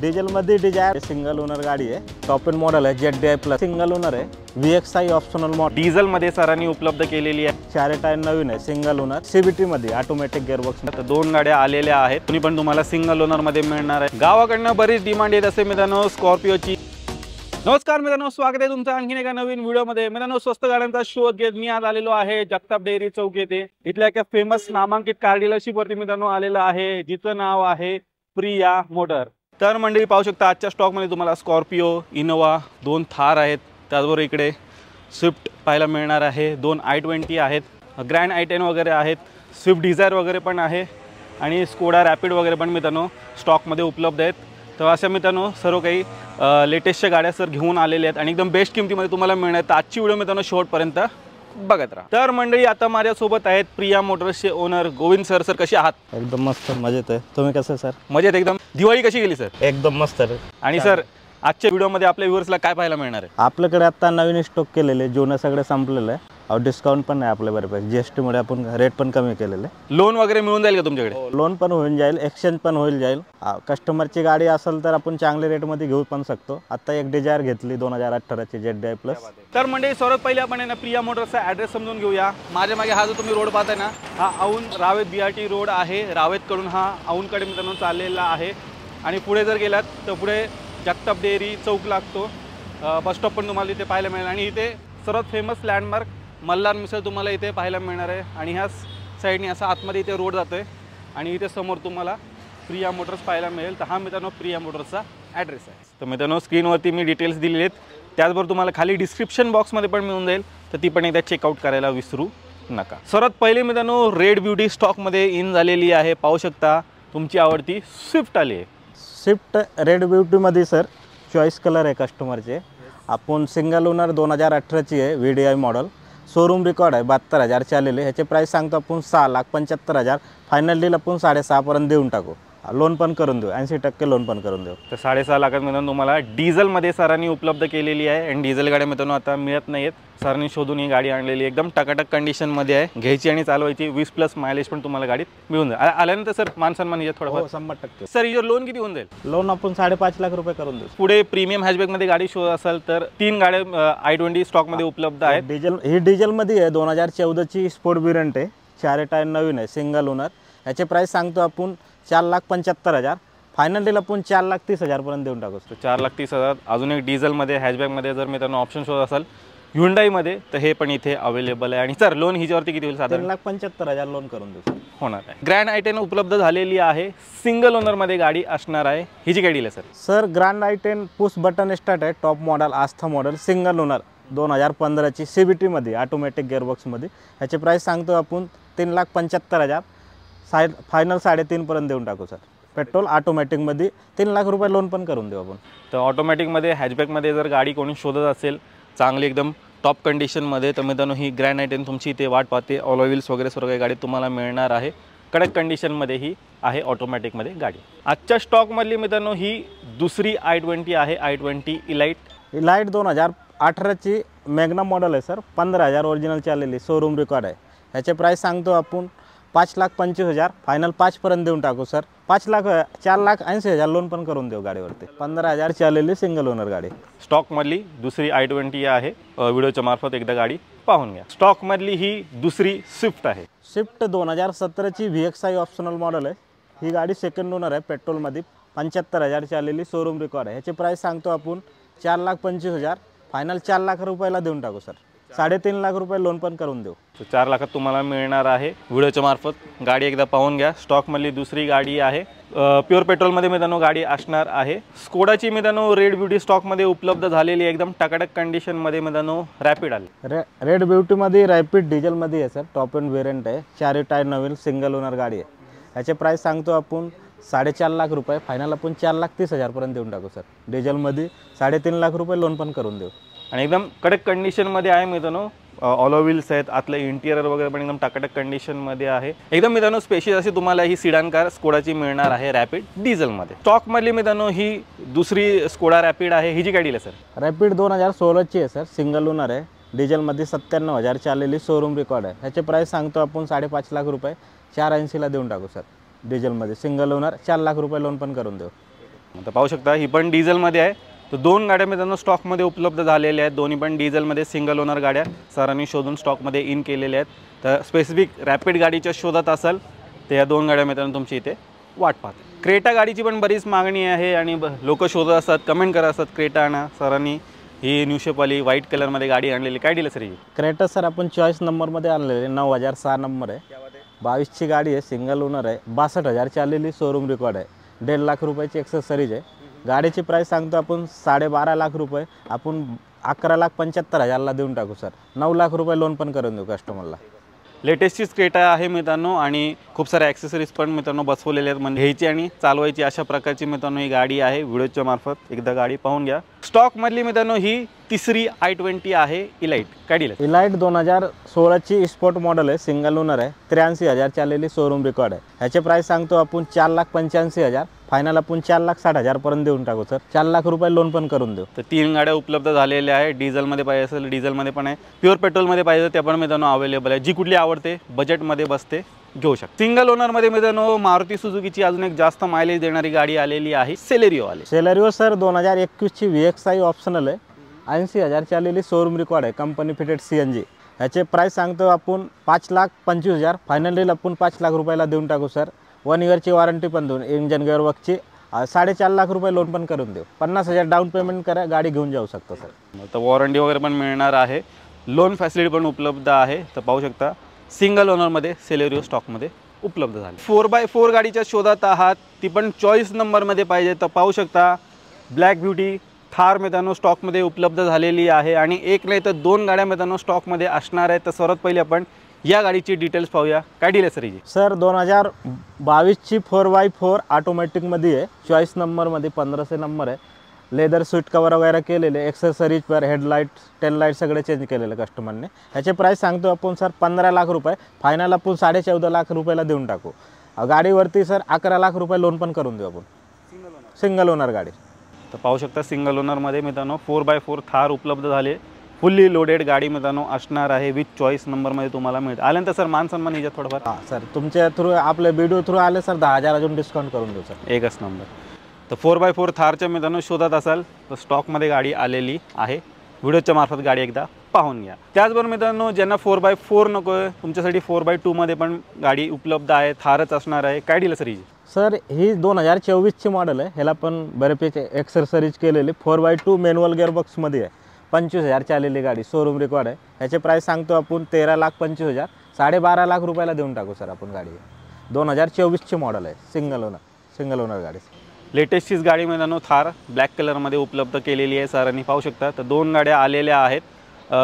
Diesel मध्ये Dzire single owner गाडी आहे। टॉप एंड मॉडेल आहे, ZDI प्लस सिंगल ओनर आहे। VXI ऑप्शनल मॉडेल डिझेल मध्ये सरांनी उपलब्ध केलेली आहे। चार टायर नवीन आहे, सिंगल ओनर CVT मध्ये ऑटोमॅटिक गिअरबॉक्स। तर दोन गाड्या आलेल्या आहेत, तुम्ही पण तुम्हाला सिंगल ओनर मध्ये मिळणार आहे। गावाकडनं बरीच डिमांड येत असते मित्रांनो स्कॉर्पिओची। नमस्कार मित्रांनो, स्वागत आहे तुमचं आणखीन एका नवीन व्हिडिओमध्ये। मित्रांनो, स्वस्त गाड्यांचा शोध घेत मी आज आलेलो आहे जगताप डेअरी चौक येथे। इथल्या एका फेमस नामांकित कार डीलरशिप वरती मित्रांनो आलेला आहे, जिचं नाव आहे प्रिया मोटर। तर मंडळी पाहू शकता आजच्या स्टॉक मध्ये तुम्हाला स्कॉर्पिओ, इनोवा, दोन थार आहेत, त्याचबरोबर इकडे स्विफ्ट पाहायला मिळणार आहे, दोन i20 आहेत, ग्रँड i10 वगैरे आहेत, स्विफ्ट डिझायर वगैरे पण आहे आणि स्कोडा रॅपिड वगैरे पण मित्रांनो स्टॉक मध्ये उपलब्ध आहेत। तर अशा मित्रांनो सर्व काही लेटेस्टच्या गाड्या सर घेऊन आलेले आहेत आणि एकदम बेस्ट किमतीमध्ये तुम्हाला मिळणार। तर आजची व्हिडिओ मित्रांनो शेवटपर्यंत बघत राहा। तर मंडळी आता माझ्यासोबत आहेत प्रिया मोटर्सचे ओनर गोविंद सर। सर कसे आहात? एकदम मस्त, मजेत आहे। तुम्ही कसे सर? मजेत एकदम। दिवाळी कशी गेली सर? एकदम मस्त आहे। आणि सर आजच्या व्हिडिओमध्ये आपल्या व्ह्यूअर्सला काय पाहायला मिळणार आहे? आपल्याकडे आता नवीन स्टॉक केलेले, जुने सगळे संपलेले आहे और डिस्काउंट पण आहे आपल्या बऱ्यापैकी। GST मुळे आपण रेट पण कमी केलेले। लोन वगैरे मिळून जाईल का तुमच्याकडे? लोन पण होऊन जाईल, एक्सचेंज पण होईल जाईल। कस्टमरची गाडी असेल तर आपण चांगले रेट मध्ये घेऊ पण शकतो। आता एक डिझायर घेतली 2018 ची ZDI प्लस। तर मंडळी सर्वात पहिले आपण आहे ना प्रिया मोटर्सचा ॲड्रेस समजून घेऊया। माझ्या मागे हा जो तुम्ही रोड पाहताय ना, हा औंध रावेत BRT रोड आहे। रावेतकडून हा औंधकडे मित्रांनो चाललेला आहे आणि पुढे जर गेलात तर पुढे जगताप डेअरी चौक लागतो। बस स्टॉप पण तुम्हाला इथे पाहायला मिळेल आणि इथे सर्वात फेमस लँडमार्क मल्हार मिसळ तुम्हाला इथे पाहायला मिळणार आहे। आणि ह्या साईडने असा आतमध्ये इथे रोड जातोय आणि इथे समोर तुम्हाला प्रिया मोटर्स पाहायला मिळेल। तर हा मित्रांनो प्रिया मोटर्सचा ॲड्रेस आहे। तर मित्रांनो स्क्रीनवरती मी डिटेल्स दिलेले आहेत, त्याचबरोबर तुम्हाला खाली डिस्क्रिप्शन बॉक्समध्ये पण मिळून जाईल, तर ती पण एकदा चेकआउट करायला विसरू नका। सर्वात पहिले मित्रांनो रेड ब्युटी स्टॉकमध्ये इन झालेली आहे। पाहू शकता तुमची आवडती स्विफ्ट आली आहे। स्विफ्ट रेड ब्युटीमध्ये सर चॉईस कलर आहे कस्टमरचे। आपण सिंगल ओनर 2018 ची आहे, VDI मॉडल। शोरूम रिकॉर्ड आहे, 72,000 चाललेले। ह्याचे प्राइस सांगतो आपण 6,75,000। फायनल डील आपण 6.5 पर्यंत देऊन टाकू। लोन पण करून देऊ, 80% लोन पण करून देऊ। तर 6.5 लाखात मित्रांनो तुम्हाला डिझेलमध्ये सरांनी उपलब्ध केलेली आहे आणि डिझेल गाड्या मित्रांनो आता मिळत नाहीत। सरांनी शोधून ही गाडी आणलेली एकदम टकाटक कंडिशनमध्ये आहे, घ्यायची आणि चालवायची। 20+ मायलेज पण तुम्हाला गाडीत मिळून जाईल। आल्यानंतर सर मानसन्मान याच्यात थोडं 100%। सर याच्यावर लोन किती होऊन जाईल? लोन आपण 5.5 लाख रुपये करून देऊ। पुढे प्रीमियम हॅचबॅकमध्ये गाडी शोध असेल तर 3 गाड्या i20 स्टॉकमध्ये उपलब्ध आहेत। डिझेलमध्ये आहे, 2014 ची स्पोर्ट वेरिएंट आहे, 4 टायर नवीन आहे, सिंगल ओनर। ह्याचे प्राइस सांगतो आपण 4,75,000। फायनल डील आपण 4,30,000 पर्यंत देऊन टाकू। 4,30,000। अजून एक डिझेलमध्ये हॅचबॅकमध्ये जर मित्रांनो ऑप्शन शोध असेल Hyundaiमध्ये तर हे पण इथे अवेलेबल आहे। आणि सर लोन हिच्यावरती किती होईल? साधारण 3,75,000 लोन करून देऊ होणार आहे। ग्रँड i10 उपलब्ध झालेली आहे, सिंगल ओनरमध्ये गाडी असणार आहे। ही जी गाडी आहे sir? Sir grand i10 push button start आहे, टॉप मॉडेल, आस्था मॉडेल, सिंगल ओनर, 2015 ची CVT मध्ये ऑटोमॅटिक गिअरबॉक्समध्ये। ह्याचे प्राइस सांगतो आपण 3,75,000। फायनल 3.5 पर्यंत देऊन टाकू सर। पेट्रोल ऑटोमॅटिकमध्ये 3 लाख रुपये लोन पण करून देऊ आपण। तर ऑटोमॅटिकमध्ये हॅचबॅकमध्ये जर गाडी कोणी शोधत असेल चांगली एकदम टॉप कंडिशनमध्ये, तर मित्रांनो ही ग्रँड i10 तुमची इथे वाट पाहते। ऑल व्हील्स वगैरे सर्व काही गाडी तुम्हाला मिळणार आहे, कडक कंडिशनमध्ये ही आहे ऑटोमॅटिकमध्ये गाडी। आजच्या स्टॉकमधली मित्रांनो ही दुसरी i20 आहे, i20 इलाइट 2018 ची मॅग्ना मॉडेल आहे सर। 15,000 ओरिजिनल चाललेली, शोरूम रेकॉर्ड आहे। ह्याचे प्राइस सांगतो आपण 5,25,000। फायनल 5 पर्यंत देऊन टाकू सर। 4,80,000 लोन पण करून देऊ गाडीवरती। 15,000 चाललेली सिंगल ओनर गाडी स्टॉकमधली दुसरी i20 आहे। व्हिडिओच्या मार्फत एकदा गाडी पाहून घ्या। स्टॉकमधली ही दुसरी स्विफ्ट आहे। स्विफ्ट 2017 ची VXI ऑप्शनल मॉडेल आहे। ही गाडी सेकंड ओनर आहे, पेट्रोलमध्ये, 75,000 चाललेली, शोरूम रेकॉर्ड आहे। ह्याचे प्राइस सांगतो आपण 4,25,000। फायनल 4 लाख रुपयाला देऊन टाकू सर। 3.5 लाख रुपये लोन पण करून देऊ। 4 लाखात तुम्हाला मिळणार आहे व्हिडिओच्या मार्फत। गाडी एकदा पाहून घ्या। स्टॉकमधली दुसरी गाडी आहे, प्युअर पेट्रोलमध्ये मित्रांनो गाडी असणार आहे। स्कोडाची मित्रांनो रेड ब्युटी स्टॉकमध्ये उपलब्ध झालेली एकदम टकाटक कंडिशनमध्ये मित्रांनो रॅपिड आली। रेड ब्युटीमध्ये रॅपिड डिझेलमध्ये आहे सर, टॉप एंड वेरिएंट आहे, 4 टायर नवीन, सिंगल ओनर गाडी आहे। ह्याचे प्राइस सांगतो आपण 4.5 लाख रुपये। फायनल आपण 4,30,000 पर्यंत देऊन टाकू सर। डिझेलमध्ये 3.5 लाख रुपये लोन पण करून देऊ आणि एकदम कडक कंडिशनमध्ये आहे मित्रांनो। ऑल व्हील्स आहेत, आतलं इंटिरियर वगैरे पण एकदम टकाटक कंडिशनमध्ये आहे। एकदम मित्रांनो स्पेशियल अशी तुम्हाला ही सिडान कार स्कोडाची मिळणार आहे रॅपिड डिझेलमध्ये। स्टॉकमधली मित्रांनो ही दुसरी स्कोडा रॅपिड आहे। ही जी गाडी आहे सर? रॅपिड 2016 ची आहे सर, सिंगल ओनर आहे, डिझेलमध्ये 97,000 चाललेली, शोरूम रेकॉर्ड आहे। ह्याचे प्राइस सांगतो आपण 5.5 लाख रुपये। 480 ला देऊन टाकू सर। डिझेलमध्ये सिंगल ओनर, 4 लाख रुपये लोन पण करून देऊ। तर पाहू शकता ही पण डिझेलमध्ये आहे. तर दोन गाड्या मित्रांनो स्टॉकमध्ये उपलब्ध झालेल्या आहेत. दोन्ही पण डिझेलमध्ये सिंगल ओनर गाड्या सरांनी शोधून स्टॉकमध्ये इन केलेल्या आहेत. तर स्पेसिफिक रॅपिड गाडीच्या शोधात असाल तर या दोन गाड्या मित्रांनो तुमची इथे वाट पाहतात. क्रेटा गाडीची पण बरीच मागणी आहे आणि लोक शोधत असतात, कमेंट करत असतात क्रेटा आणा. सरांनी ही न्यू शेपवाली व्हाईट कलरमध्ये गाडी आणलेली. काय डील सर ही? क्रेटा सर आपण चॉईस नंबरमध्ये आणलेले 9006 नंबर आहे. 22ची गाडी आहे, सिंगल ओनर आहे, 62,000ची आलेली, शोरूम रेकॉर्ड आहे, 1.5 लाख रुपयाची एक्सेसरीज आहे. गाडीची प्राईस सांगतो आपण 12.5 लाख रुपये. आपण 11,75,000ला देऊन टाकू सर. 9 लाख रुपये लोन पण करून देऊ कस्टमरला. लेटेस्टचीच क्रेटा आहे मित्रांनो आणि खूप साऱ्या ॲक्सेसरीज पण मित्रांनो बसवलेल्या आहेत. म्हणजे घ्यायची आणि चालवायची अशा प्रकारची मित्रांनो ही गाडी आहे. व्हिडिओच्या मार्फत एकदा गाडी पाहून घ्या. स्टॉकमधली मित्रांनो ही तिसरी i20 आहे इलाइट. काय डील? इलाइट 2016ची स्पोर्ट मॉडेल आहे, सिंगल ओनर आहे, 83,000ची आलेली, शोरूम रेकॉर्ड आहे. ह्याचे प्राईस सांगतो आपण 4,85,000. फायनल आपण 4,60,000 पर्यंत देऊन टाकू सर. 4 लाख रुपये लोन पण करून देऊ. तर तीन गाड्या उपलब्ध झालेल्या आहेत. डिझेलमध्ये पाहिजे असेल डिझेलमध्ये पण आहे, प्युअर पेट्रोलमध्ये पाहिजे ते पण मित्रांनो अवेलेबल आहे. जी कुठली आवडते बजेटमध्ये बसते घेऊ शकता. सिंगल ओनरमध्ये मित्रांनो मारुती सुझुकीची अजून एक जास्त मायलेज देणारी गाडी आलेली आहे, सेलेरिओ आली. सेलेरिओ सर 2021ची VXI ऑप्शनल आहे, 80,000ची आलेली, शोरूम रेकॉर्ड आहे, कंपनी फिटेड CNG. ह्याचे प्राईस सांगतो आपण 5,25,000. फायनल डील आपण 5 लाख रुपयाला देऊन टाकू सर. 1 इयरची वॉरंटी पण देऊन, इंजन गेअर वर्कची 4.5 लाख रुपये लोन पण करून देऊ. 50,000 डाऊन पेमेंट करा, गाडी घेऊन जाऊ शकतो सर. तर वॉरंटी वगैरे पण मिळणार आहे, लोन फॅसिलिटी पण उपलब्ध आहे. तर पाहू शकता सिंगल ओनरमध्ये सेलेरिओ स्टॉकमध्ये उपलब्ध झाली. 4x4 गाडीच्या शोधात आहात, ती पण चॉईस नंबरमध्ये पाहिजे तर पाहू शकता ब्लॅक ब्युटी थार मित्रांनो स्टॉकमध्ये उपलब्ध झालेली आहे. आणि एक नाही तर दोन गाड्या मित्रांनो स्टॉकमध्ये असणार आहेत. तर सर्वात पहिले आपण या गाडीची डिटेल्स पाहूया. काय डील आहे सर ही? सर 2022ची 4x4 ऑटोमॅटिकमध्ये आहे, चॉईस नंबरमध्ये, 1500 नंबर आहे. लेदर सीट कवर वगैरे केलेले, एक्सेसरीज पर हेडलाईट टेल लाईट सगळे चेंज केलेले कस्टमरने. ह्याचे प्राईस सांगतो आपण सर 15 लाख रुपये. फायनल आपण 14.5 लाख रुपयाला देऊन टाकू. गाडीवरती सर 11 लाख रुपये लोन पण करून देऊ आपण. सिंगल ओनर गाडी. तर पाहू शकता सिंगल ओनरमध्ये मित्रांनो 4x4 थार उपलब्ध झाले. फुल्ली लोडेड गाडी मित्रांनो असणार आहे, विथ चॉईस नंबरमध्ये तुम्हाला मिळेल. आल्यानंतर सर मान सन्मान याच्यात थोडंफार? हां सर, तुमच्या थ्रू आपल्या व्हिडिओ थ्रू आले सर 10,000 अजून डिस्काउंट करून देऊ सर. एकच नंबर. तर 4x4 थारच्या मित्रांनो शोधात असाल तर स्टॉकमध्ये गाडी आलेली आहे. व्हिडिओच्या मार्फत गाडी एकदा पाहून घ्या. त्याचबरोबर मित्रांनो ज्यांना 4x4 नको आहे तुमच्यासाठी 4x2मध्ये पण गाडी उपलब्ध आहे, थारच असणार आहे. काय डील सर ही? सर ही 2024ची मॉडेल आहे. ह्याला पण बऱ्यापैकी एक्सेसरीज केलेली, 4x2 मॅन्युअल गिअरबॉक्समध्ये आहे, 25,000ची आलेली गाडी, शोरूम रेकॉर्ड आहे. ह्याचे प्राईस सांगतो आपण 13,25,000. 12.5 लाख रुपयाला देऊन टाकू सर आपण गाडी. 2024ची मॉडेल आहे, सिंगल ओनर गाडी. लेटेस्टचीच गाडी मित्रांनो थार ब्लॅक कलरमध्ये उपलब्ध केलेली आहे सरांनी. पाहू शकता तर दोन गाड्या आलेल्या आहेत.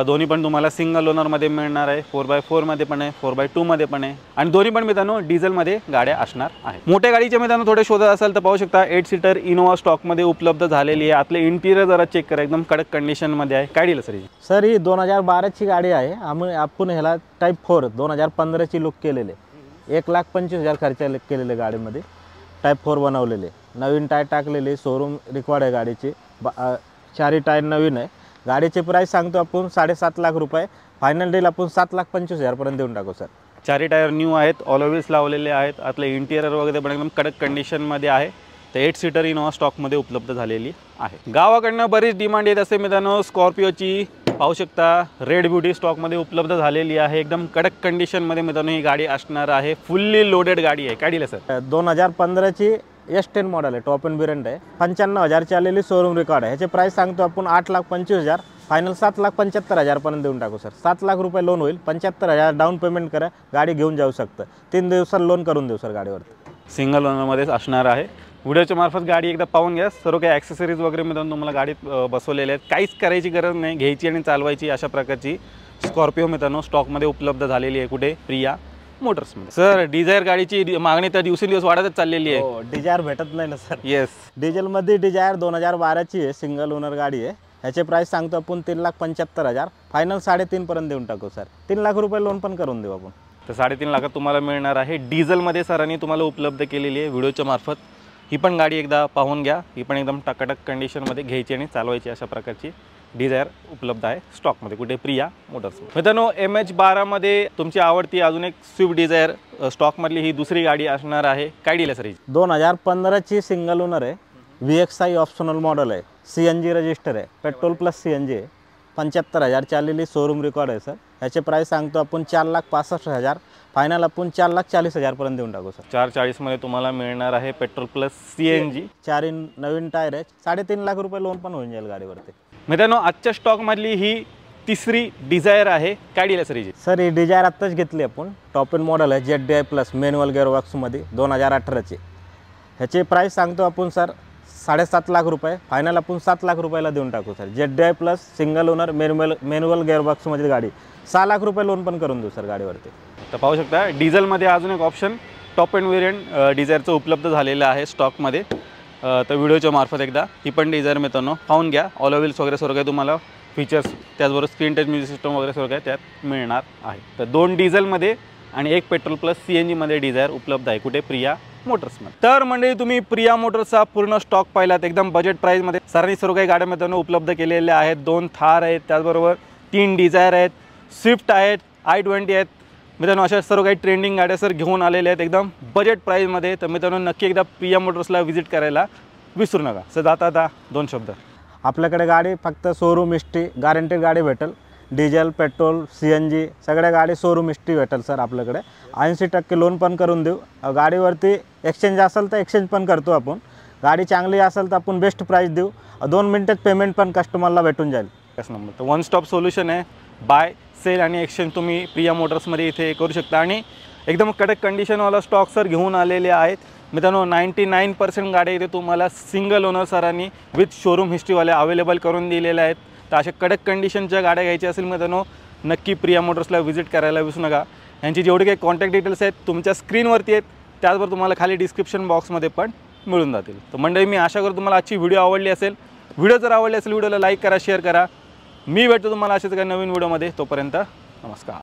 दोन्ही पण तुम्हाला सिंगल ओनरमध्ये मिळणार आहे. 4x4मध्ये पण आहे, 4x2मध्ये पण आहे आणि दोन्ही पण मित्रांनो डिझेलमध्ये गाड्या असणार आहेत. मोठ्या गाडीच्या मित्रांनो थोडे शोधत असाल तर पाहू शकता 8 सीटर इनोवा स्टॉकमध्ये उपलब्ध झालेली आहे. आतले इंटिरियर जरा चेक करा, एकदम कडक कंडिशनमध्ये आहे. काय डील सर ही? सर ही 2012ची गाडी आहे. आपण ह्याला टाईप 4 2015ची लुक केलेले, 1,25,000 खर्च केलेले गाडीमध्ये. टाईप 4 बनवलेले, नवीन टायर टाकलेले, शोरूम रेकॉर्ड आहे गाडीची. 4 टायर नवीन आहे. गाडीचे प्राईस सांगतो आपण 7.5 लाख रुपये. फायनल डील आपण 7,25,000 पर्यंत देऊन टाकू सर. 4 टायर न्यू आहेत, ऑलवेज लावलेले आहेत. आतले इंटिरियर वगैरे पण एकदम कडक कंडिशनमध्ये आहे. तर 8 सीटर इनोवा स्टॉकमध्ये उपलब्ध झालेली आहे. गावाकडनं बरीच डिमांड येत असे मित्रांनो स्कॉर्पिओची. पाहू शकता रेड ब्युटी स्टॉकमध्ये उपलब्ध झालेली आहे. एकदम कडक कंडिशनमध्ये मित्रांनो ही गाडी असणार आहे. फुल्ली लोडेड गाडी आहे. काय डील आहे सर? 2015ची S10 मॉडेल आहे, टॉप अँड बिरंट आहे, 95,000ची आलेली, शोरूम रेकॉर्ड आहे. ह्याचे प्राईस सांगतो आपण 8,25,000. फायनल 7,75,000 पर्यंत देऊन टाकू सर. 7 लाख रुपये लोन होईल, 75,000 डाऊन पेमेंट करा, गाडी घेऊन जाऊ शकतं. 3 दिवसात लोन करून देऊ सर गाडीवरती. सिंगल ओनरमध्येच असणार आहे. व्हिडिओच्या मार्फत गाडी एकदा पाहून घ्या. सर्व काही ॲक्सेसरीज वगैरे मित्रांनो तुम्हाला गाडीत बसवलेले आहेत. काहीच करायची गरज नाही, घ्यायची आणि चालवायची अशा प्रकारची स्कॉर्पिओ मित्रांनो स्टॉकमध्ये उपलब्ध झालेली आहे. कुठे? प्रिया मोटर्समध्ये. सर डिझायर गाडीची मागणी तर दिवसेंदिवस वाढतच चाललेली आहे. डिझायर भेटत नाही ना सर. येस, डिझेलमध्ये डिझायर 2012ची आहे, सिंगल ओनर गाडी आहे. ह्याचे प्राईस सांगतो आपण 3,75,000. फायनल 3.5 पर्यंत देऊन टाकू सर. 3 लाख रुपये लोन पण करून देऊ आपण. तर 3.5 लाखात तुम्हाला मिळणार आहे. डिझेलमध्ये सरांनी तुम्हाला उपलब्ध केलेली आहे व्हिडिओच्या मार्फत. ही पण गाडी एकदा पाहून घ्या. ही पण एकदम टकाटक कंडिशनमध्ये घ्यायची आणि चालवायची अशा प्रकारची डिझायर उपलब्ध आहे स्टॉकमध्ये. कुठे? प्रिया मोटर्स. मित्रांनो MH12मध्ये तुमची आवडती अजून एक स्विफ्ट डिझायर स्टॉकमधली ही दुसरी गाडी असणार आहे. काय डील आहे सर ही? 2015ची सिंगल ओनर आहे, VXI ऑप्शनल मॉडल आहे, CNG रजिस्टर आहे, पेट्रोल प्लस CNG आहे, 75,000 चाललेली शोरूम रेकॉर्ड आहे सर. ह्याचे प्राईस सांगतो आपण 4,65,000, फायनल आपण 4,40,000 पर्यंत देऊन टाकू सर. 440 मध्ये तुम्हाला मिळणार आहे पेट्रोल प्लस CNG. 4 नवीन टायर आहे, 3.5 लाख रुपये लोन पण होऊन जाईल गाडीवरती. मित्रांनो आजच्या स्टॉकमधली ही तिसरी डिझायर आहे. काय डील आहे सर हिची? सर ही डिझायर आत्ताच घेतली आपण, टॉप एंड मॉडल आहे, ZDI प्लस मॅन्युअल गिअरबॉक्समध्ये 2018ची. ह्याचे प्राईस सांगतो आपण सर 7.5 लाख रुपये, फायनल आपण 7 लाख रुपयाला देऊन टाकू सर. ZDI plus single owner manual गिअरबॉक्समध्ये गाडी 6 लाख रुपये लोन पण करून देऊ सर गाडीवरती. तर पाहू शकता डिझेलमध्ये अजून एक ऑप्शन टॉप एंड व्हेरियंट डिझायरचं उपलब्ध झालेलं आहे स्टॉकमध्ये. तर व्हिडिओच्या मार्फत एकदा ही पण डिझायर मित्रांनो पाहून घ्या. ऑल व्हील्स वगैरे सर्व काही तुम्हाला फीचर्स, त्याचबरोबर स्क्रीन टच म्युझिक सिस्टम वगैरे सर्व काही त्यात मिळणार आहे. तर 2 डिझेलमध्ये आणि 1 पेट्रोल प्लस CNGमध्ये डिझायर उपलब्ध आहे. कुठे? प्रिया मोटर्समध्ये. तर मंडळी तुम्ही प्रिया मोटर्सचा पूर्ण स्टॉक पाहिलात, एकदम बजेट प्राईजमध्ये सरांनी सर्व काही गाड्या मित्रांनो उपलब्ध केलेल्या आहेत. 2 थार आहेत, त्याचबरोबर 3 डिझायर आहेत, स्विफ्ट आहेत, I-20 आहेत. मित्रांनो अशा सर्व काही ट्रेंडिंग गाड्या सर घेऊन आलेल्या आहेत एकदम बजेट प्राईजमध्ये. तर मित्रांनो नक्की एकदा प्रिया मोटर्सला व्हिजिट करायला विसरू नका. सर जाता 2 शब्द. आपल्याकडे गाडी फक्त शोरूम हिस्ट्री गॅरंटेड गाडी भेटेल. डिझेल, पेट्रोल, CNG सगळ्या गाडी शोरूम हिस्ट्री भेटेल सर आपल्याकडे. 80% लोन पण करून देऊ. गाडीवरती एक्सचेंज असेल तर एक्सचेंज पण करतो आपण. गाडी चांगली असेल तर आपण बेस्ट प्राईस देऊ. 2 मिनिटात पेमेंट पण कस्टमरला भेटून जाईल. कस नंबर. तर 1 स्टॉप सोल्युशन आहे. बाय, सेल आणि एक्सचेंज तुम्ही प्रिया मोटर्समध्ये इथे करू शकता. आणि एकदम कडक कंडिशनवाला स्टॉक सर घेऊन आलेले आहेत मित्रांनो. 99% गाड्या इथे तुम्हाला सिंगल ओनर सरांनी विथ शोरूम हिस्ट्रीवाल्या अवेलेबल करून दिलेल्या आहेत. तर अशा कडक कंडिशनच्या गाड्या घ्यायच्या असेल मित्रांनो नक्की प्रिया मोटर्सला व्हिजिट करायला विसरू नका. यांची जेवढे काही कॉन्टॅक्ट डिटेल्स आहेत तुमच्या स्क्रीनवरती आहेत, त्याचबरोबर तुम्हाला खाली डिस्क्रिप्शन बॉक्समध्ये पण मिळून जातील. तर मंडळी मी आशा करतो तुम्हाला आजची व्हिडिओ आवडली असेल. व्हिडिओ जर आवडली असेल व्हिडिओला लाईक करा, शेअर करा. मी भेटतो तुम्हाला अशाच काही नवीन व्हिडिओमध्ये. तोपर्यंत नमस्कार.